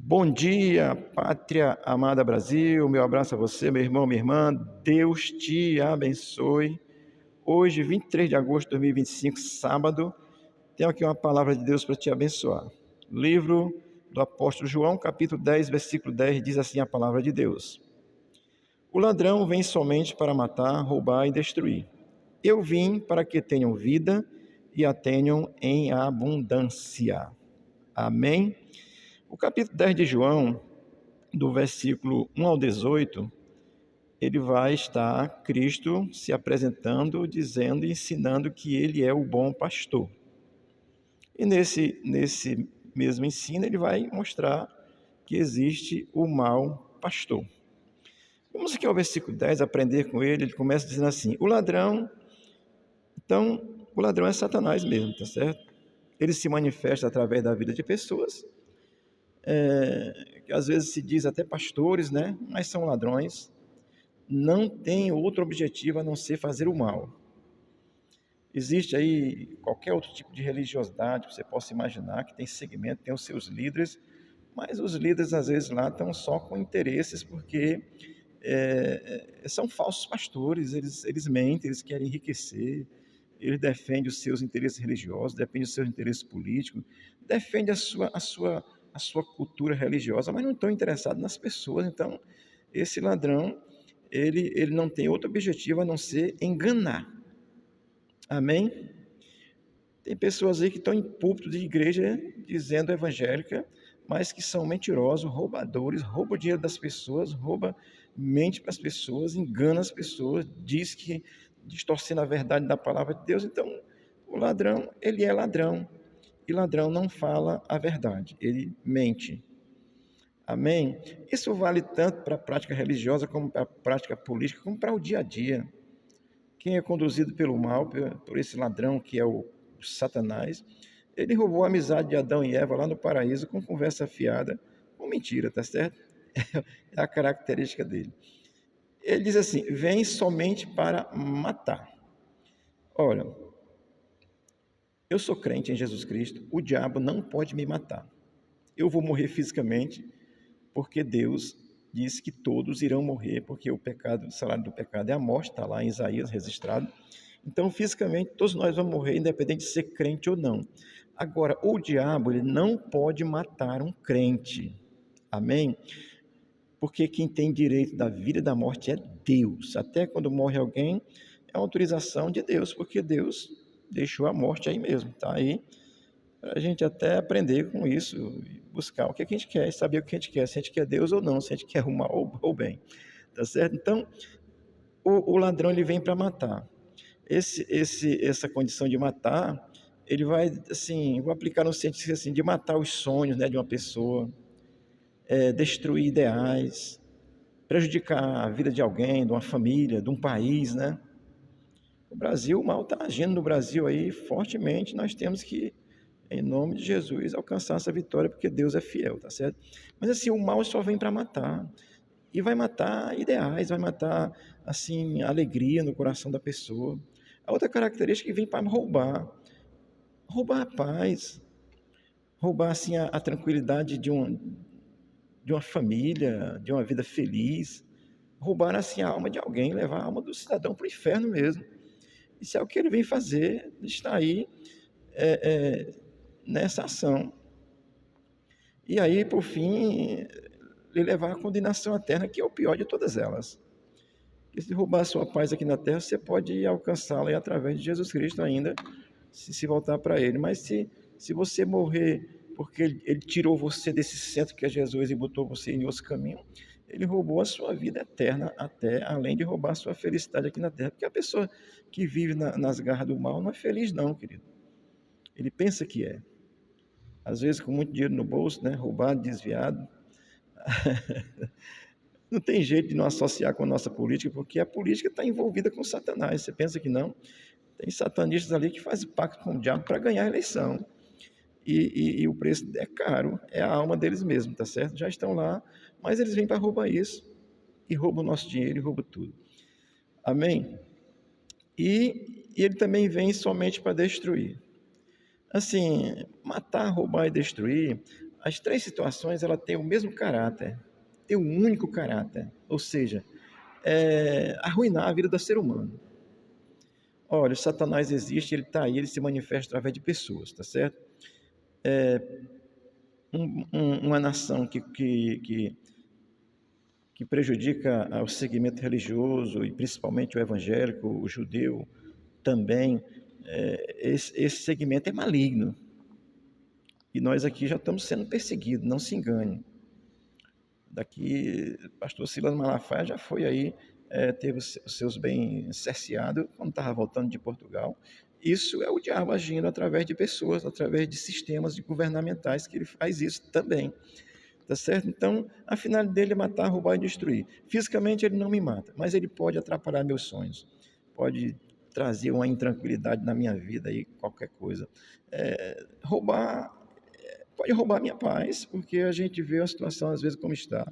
Bom dia, pátria amada Brasil. Meu abraço a você, meu irmão, minha irmã. Deus te abençoe. Hoje, 23 de agosto de 2025, sábado, tenho aqui uma palavra de Deus para te abençoar. Livro do apóstolo João, capítulo 10, versículo 10, diz assim a palavra de Deus: O ladrão vem somente para matar, roubar e destruir. Eu vim para que tenham vida e a tenham em abundância. Amém? O capítulo 10 de João, do versículo 1 ao 18, ele vai estar Cristo se apresentando, dizendo e ensinando que ele é o bom pastor. E nesse mesmo ensino, ele vai mostrar que existe o mau pastor. Vamos aqui ao versículo 10, aprender com ele. Ele começa dizendo assim: o ladrão é Satanás mesmo, tá certo? Ele se manifesta através da vida de pessoas, que às vezes se diz até pastores, né? Mas são ladrões. Não tem outro objetivo a não ser fazer o mal. Existe aí qualquer outro tipo de religiosidade que você possa imaginar, que tem segmento, tem os seus líderes, mas os líderes às vezes lá estão só com interesses, porque são falsos pastores, eles mentem, eles querem enriquecer, eles defendem os seus interesses religiosos, defendem os seus interesses políticos, defendem a sua cultura religiosa, mas não estão interessados nas pessoas. Então, esse ladrão, ele não tem outro objetivo a não ser enganar. Amém? Tem pessoas aí que estão em púlpito de igreja dizendo evangélica, mas que são mentirosos, roubadores, roubam o dinheiro das pessoas, mente para as pessoas, engana as pessoas, diz que distorcendo a verdade da palavra de Deus. Então, o ladrão, ele é ladrão, e ladrão não fala a verdade, ele mente. Amém? Isso vale tanto para a prática religiosa, como para a prática política, como para o dia a dia. Quem é conduzido pelo mal, por esse ladrão que é o Satanás, ele roubou a amizade de Adão e Eva lá no paraíso com conversa fiada, com mentira, tá certo? É a característica dele. Ele diz assim: vem somente para matar. Olha, eu sou crente em Jesus Cristo, o diabo não pode me matar. Eu vou morrer fisicamente, porque Deus disse que todos irão morrer, porque o salário do pecado é a morte, está lá em Isaías registrado. Então, fisicamente, todos nós vamos morrer, independente de ser crente ou não. Agora, o diabo, ele não pode matar um crente. Amém? Porque quem tem direito da vida e da morte é Deus. Até quando morre alguém, é autorização de Deus, porque Deus deixou a morte aí mesmo. Tá aí para a gente até aprender com isso, buscar o que a gente quer, saber o que a gente quer, se a gente quer Deus ou não, se a gente quer o mal ou o bem. Tá certo? Então, o ladrão, ele vem para matar. Essa condição de matar, ele vai, assim, vou aplicar no sentido assim, de matar os sonhos, né, de uma pessoa, destruir ideais, prejudicar a vida de alguém, de uma família, de um país, né? O Brasil, o mal está agindo no Brasil aí fortemente, nós temos que, em nome de Jesus, alcançar essa vitória, porque Deus é fiel, tá certo? Mas assim, o mal só vem para matar, e vai matar ideais, vai matar, assim, a alegria no coração da pessoa. A outra característica é que vem para roubar a paz, roubar, assim, a tranquilidade de uma família, de uma vida feliz, roubar, assim, a alma de alguém, levar a alma do cidadão para o inferno mesmo. Isso é o que ele vem fazer, está aí nessa ação. E aí, por fim, lhe levar à condenação eterna, que é o pior de todas elas. E se roubar a sua paz aqui na terra, você pode alcançá-la através de Jesus Cristo ainda, se voltar para Ele. Mas se você morrer porque ele tirou você desse centro que é Jesus e botou você em outro caminho, Ele roubou a sua vida eterna até, além de roubar a sua felicidade aqui na terra. Porque a pessoa que vive nas garras do mal não é feliz não, querido. Ele pensa que é. Às vezes com muito dinheiro no bolso, né, roubado, desviado. Não tem jeito de não associar com a nossa política, porque a política está envolvida com Satanás. Você pensa que não? Tem satanistas ali que fazem pacto com o diabo para ganhar a eleição. E o preço é caro, é a alma deles mesmos, tá certo? Já estão lá, mas eles vêm para roubar isso, e roubam o nosso dinheiro, e roubam tudo. Amém? E ele também vem somente para destruir. Assim, matar, roubar e destruir, As três situações, ela tem o mesmo caráter, tem um único caráter, ou seja, arruinar a vida do ser humano. Olha, o Satanás existe, ele está aí, ele se manifesta através de pessoas, tá certo? Uma nação que prejudica o segmento religioso, e principalmente o evangélico, o judeu também, esse segmento é maligno. E nós aqui já estamos sendo perseguidos, não se engane. Daqui, pastor Silas Malafaia já foi aí, teve os seus bens cerceados quando estava voltando de Portugal. Isso é o diabo agindo através de pessoas, através de sistemas governamentais, que ele faz isso também. Tá certo? Então, a finalidade dele é matar, roubar e destruir. Fisicamente ele não me mata, mas ele pode atrapalhar meus sonhos, pode trazer uma intranquilidade na minha vida aí, qualquer coisa. Roubar, pode roubar minha paz, porque a gente vê a situação às vezes como está.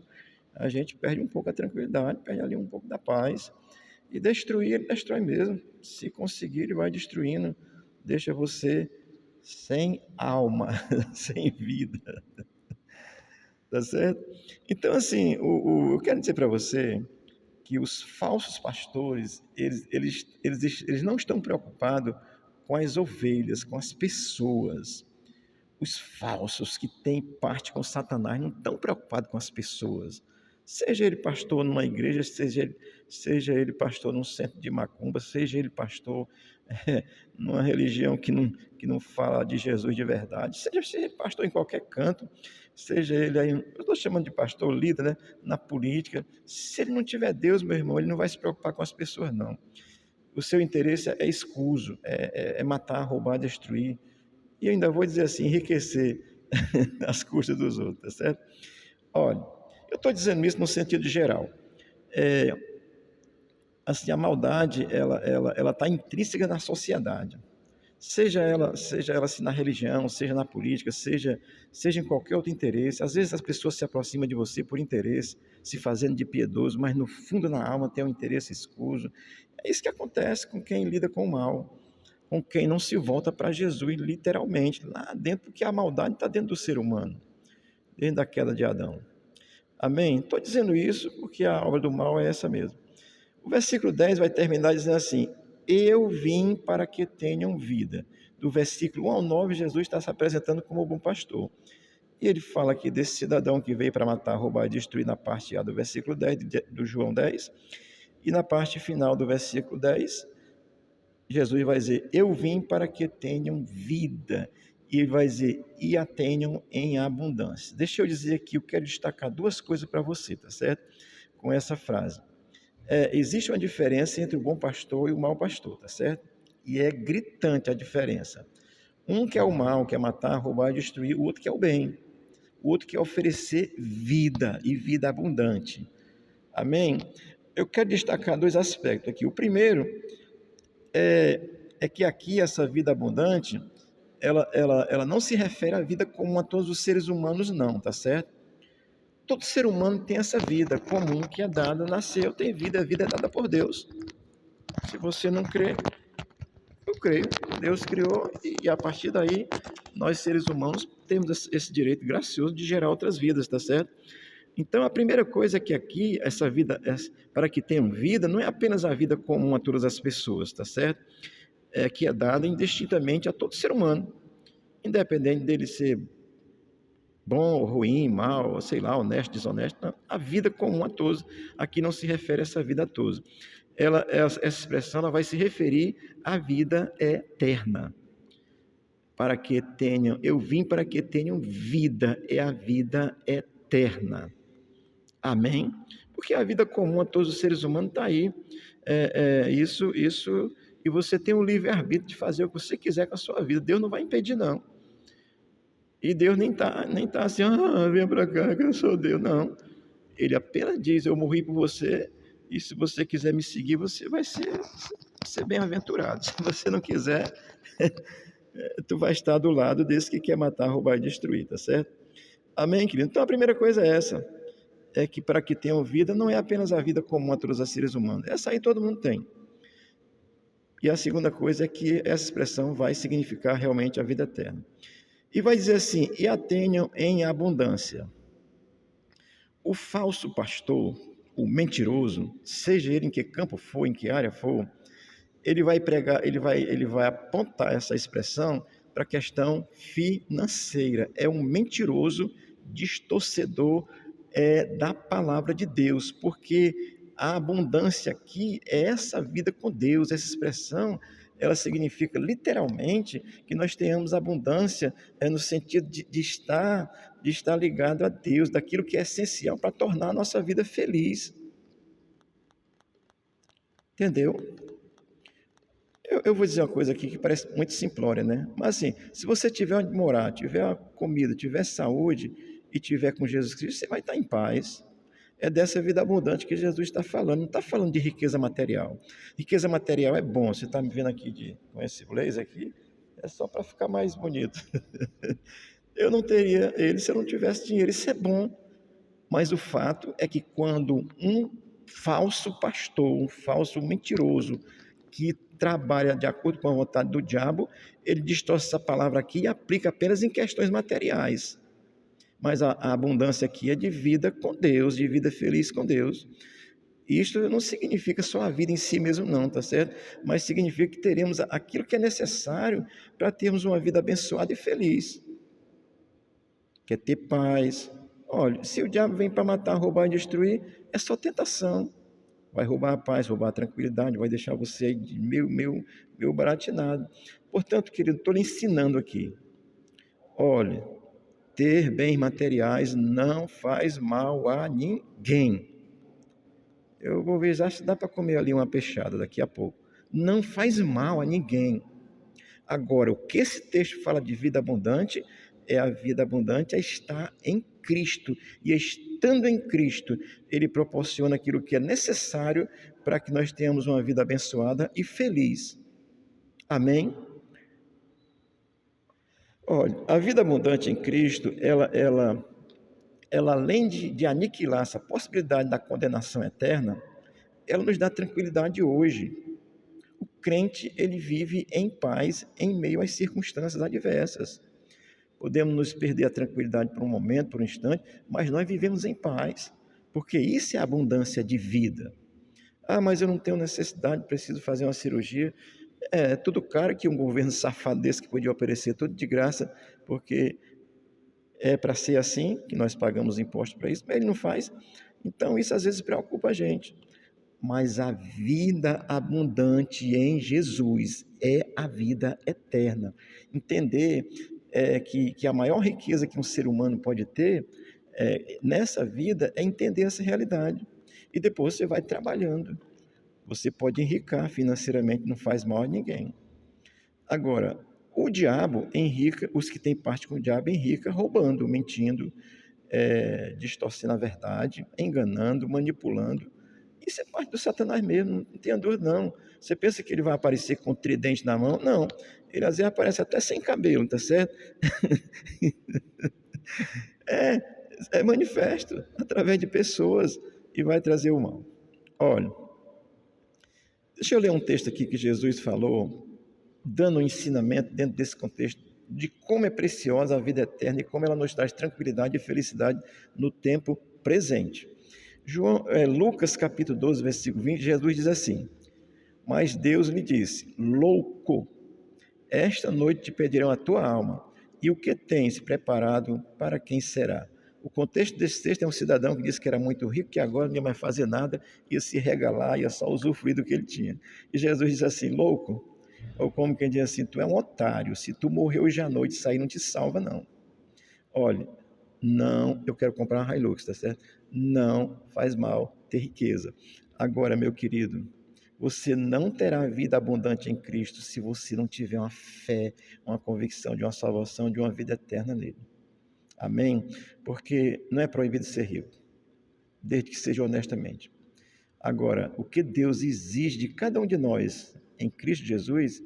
A gente perde um pouco a tranquilidade, perde ali um pouco da paz. E destruir, ele destrói mesmo. Se conseguir, ele vai destruindo, deixa você sem alma, sem vida. Tá certo? Então, assim, eu quero dizer para você que os falsos pastores, eles não estão preocupados com as ovelhas, com as pessoas. Os falsos que têm parte com Satanás não estão preocupados com as pessoas. Seja ele pastor numa igreja, seja ele pastor num centro de macumba, seja ele pastor numa religião que não fala de Jesus de verdade, seja ele pastor em qualquer canto, seja ele aí, eu estou chamando de pastor líder, né, na política, se ele não tiver Deus, meu irmão, ele não vai se preocupar com as pessoas, não. O seu interesse é escuso, é matar, roubar, destruir, e eu ainda vou dizer assim, enriquecer às custas dos outros, tá certo? Olha, eu estou dizendo isso no sentido geral. Assim, a maldade, ela está intrínseca na sociedade. Seja ela assim, na religião, seja na política, seja em qualquer outro interesse. Às vezes as pessoas se aproximam de você por interesse, se fazendo de piedoso, mas no fundo, na alma, tem um interesse escuso. É isso que acontece com quem lida com o mal, com quem não se volta para Jesus, literalmente, lá dentro, porque a maldade está dentro do ser humano, desde a queda de Adão. Amém? Estou dizendo isso porque a obra do mal é essa mesmo. O versículo 10 vai terminar dizendo assim: eu vim para que tenham vida. Do versículo 1 ao 9, Jesus está se apresentando como o bom pastor. E ele fala aqui desse cidadão que veio para matar, roubar e destruir na parte A do versículo 10, do João 10. E na parte final do versículo 10, Jesus vai dizer: eu vim para que tenham vida. E ele vai dizer: e a tenham em abundância. Deixa eu dizer aqui, eu quero destacar duas coisas para você, tá certo? Com essa frase. Existe uma diferença entre o bom pastor e o mau pastor, tá certo? E é gritante a diferença. Um que é o mal, que é matar, roubar e destruir, o outro que é o bem. O outro que é oferecer vida e vida abundante. Amém? Eu quero destacar dois aspectos aqui. O primeiro é que aqui essa vida abundante, ela não se refere à vida comum a todos os seres humanos, não, tá certo? Todo ser humano tem essa vida comum que é dada, nasceu, tem vida, a vida é dada por Deus. Se você não crê, eu creio. Deus criou e a partir daí, nós seres humanos temos esse direito gracioso de gerar outras vidas, tá certo? Então, a primeira coisa é que aqui, essa vida, para que tenham vida, não é apenas a vida comum a todas as pessoas, tá certo? Que é dada indistintamente a todo ser humano, independente dele ser bom, ruim, mal, sei lá, honesto, desonesto, não. A vida comum a todos, aqui não se refere a essa vida a todos. Essa expressão ela vai se referir à vida eterna. Para que tenham, eu vim para que tenham vida, é a vida eterna. Amém? Porque a vida comum a todos os seres humanos está aí. Isso, e você tem o livre-arbítrio de fazer o que você quiser com a sua vida. Deus não vai impedir, não. E Deus nem tá assim, vem para cá que eu sou Deus. Não. Ele apenas diz, eu morri por você, e se você quiser me seguir, você vai ser bem-aventurado. Se você não quiser, tu vai estar do lado desse que quer matar, roubar e destruir, tá certo? Amém, querido? Então a primeira coisa é essa, é que para que tenham vida, não é apenas a vida comum a todos os seres humanos. Essa aí todo mundo tem. E a segunda coisa é que essa expressão vai significar realmente a vida eterna. E vai dizer assim: e a tenham em abundância. O falso pastor, o mentiroso, seja ele em que campo for, em que área for, ele vai pregar, ele vai apontar essa expressão para a questão financeira. É um mentiroso, distorcedor da palavra de Deus, porque a abundância aqui é essa vida com Deus. Essa expressão, ela significa literalmente que nós tenhamos abundância no sentido de estar ligado a Deus, daquilo que é essencial para tornar a nossa vida feliz. Entendeu? Eu vou dizer uma coisa aqui que parece muito simplória, né? Mas assim, se você tiver onde morar, tiver uma comida, tiver saúde e tiver com Jesus Cristo, você vai estar em paz. É dessa vida abundante que Jesus está falando. Não está falando de riqueza material. Riqueza material é bom. Você está me vendo aqui com esse blazer aqui, é só para ficar mais bonito. Eu não teria ele se eu não tivesse dinheiro. Isso é bom. Mas o fato é que quando um falso pastor, um falso mentiroso, que trabalha de acordo com a vontade do diabo, ele distorce essa palavra aqui e aplica apenas em questões materiais. Mas a abundância aqui é de vida com Deus, de vida feliz com Deus. Isto não significa só a vida em si mesmo, não, tá certo? Mas significa que teremos aquilo que é necessário para termos uma vida abençoada e feliz. Quer ter paz. Olha, se o diabo vem para matar, roubar e destruir, é só tentação. Vai roubar a paz, roubar a tranquilidade, vai deixar você aí meio baratinado. Portanto, querido, estou lhe ensinando aqui. Olha, ter bens materiais não faz mal a ninguém. Eu vou ver já se dá para comer ali uma peixada daqui a pouco. Não faz mal a ninguém. Agora, o que esse texto fala de vida abundante é a vida abundante a estar em Cristo. E estando em Cristo, ele proporciona aquilo que é necessário para que nós tenhamos uma vida abençoada e feliz. Amém? Olha, a vida abundante em Cristo, ela além de aniquilar essa possibilidade da condenação eterna, ela nos dá tranquilidade hoje. O crente, ele vive em paz em meio às circunstâncias adversas. Podemos nos perder a tranquilidade por um momento, por um instante, mas nós vivemos em paz, porque isso é abundância de vida. Ah, mas eu não tenho necessidade, preciso fazer uma cirurgia. É tudo caro que um governo safado desse que podia oferecer tudo de graça, porque é para ser assim, que nós pagamos imposto para isso, mas ele não faz. Então isso às vezes preocupa a gente. Mas a vida abundante em Jesus é a vida eterna. Entender que a maior riqueza que um ser humano pode ter nessa vida é entender essa realidade. E depois você vai trabalhando. Você pode enricar financeiramente, não faz mal a ninguém. Agora, o diabo enrica, os que têm parte com o diabo enrica roubando, mentindo, distorcendo a verdade, enganando, manipulando. Isso é parte do Satanás mesmo, não tenha dúvida não. Você pensa que ele vai aparecer com um tridente na mão? Não. Ele às vezes aparece até sem cabelo, tá certo? É, é manifesto através de pessoas e vai trazer o mal. Olha, deixa eu ler um texto aqui que Jesus falou, dando um ensinamento dentro desse contexto de como é preciosa a vida eterna e como ela nos traz tranquilidade e felicidade no tempo presente. Lucas capítulo 12, versículo 20, Jesus diz assim: mas Deus lhe disse: louco, esta noite te pedirão a tua alma, e o que tens preparado para quem será? O contexto desse texto é um cidadão que disse que era muito rico, que agora não ia mais fazer nada, ia se regalar, ia só usufruir do que ele tinha. E Jesus diz assim: louco, ou como quem diz assim, tu é um otário, se tu morrer hoje à noite, isso aí não te salva não. Olha, não, eu quero comprar uma Hilux, tá certo? Não faz mal ter riqueza. Agora, meu querido, você não terá vida abundante em Cristo se você não tiver uma fé, uma convicção de uma salvação, de uma vida eterna nele. Amém? Porque não é proibido ser rico, desde que seja honestamente. Agora, o que Deus exige de cada um de nós em Cristo Jesus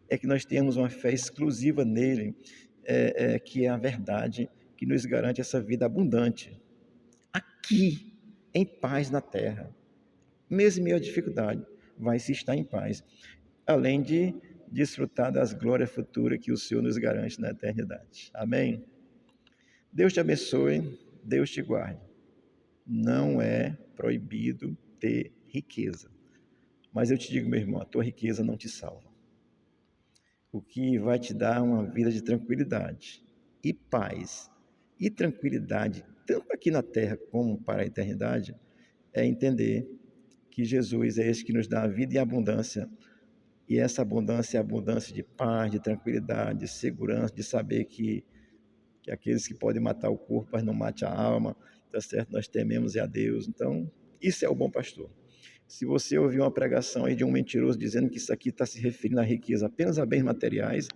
é que nós tenhamos uma fé exclusiva nele, que é a verdade que nos garante essa vida abundante, aqui, em paz na terra. Mesmo em meio à dificuldade, vai se estar em paz. Além de desfrutar das glórias futuras que o Senhor nos garante na eternidade. Amém? Deus te abençoe, Deus te guarde. Não é proibido ter riqueza. Mas eu te digo, meu irmão, a tua riqueza não te salva. O que vai te dar uma vida de tranquilidade e paz e tranquilidade, tanto aqui na terra como para a eternidade, é entender que Jesus é esse que nos dá a vida e a abundância. E essa abundância é a abundância de paz, de tranquilidade, de segurança, de saber que aqueles que podem matar o corpo, mas não mate a alma, tá certo? Nós tememos a Deus. Então, isso é o bom pastor. Se você ouvir uma pregação aí de um mentiroso dizendo que isso aqui está se referindo à riqueza apenas a bens materiais,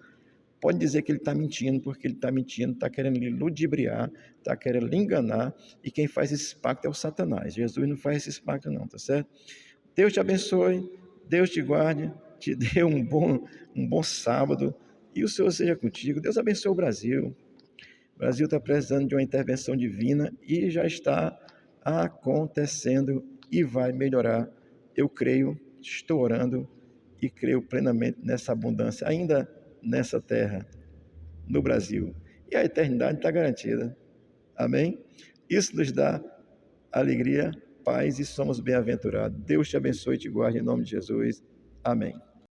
pode dizer que ele está mentindo, porque ele está mentindo, está querendo lhe ludibriar, está querendo lhe enganar, e quem faz esse pacto é o Satanás. Jesus não faz esse pacto não, tá certo? Deus te abençoe, Deus te guarde, te dê um bom sábado, e o Senhor seja contigo. Deus abençoe o Brasil. O Brasil está precisando de uma intervenção divina e já está acontecendo e vai melhorar. Eu creio, estou orando e creio plenamente nessa abundância, ainda nessa terra, no Brasil. E a eternidade está garantida. Amém? Isso nos dá alegria, paz e somos bem-aventurados. Deus te abençoe e te guarde em nome de Jesus. Amém.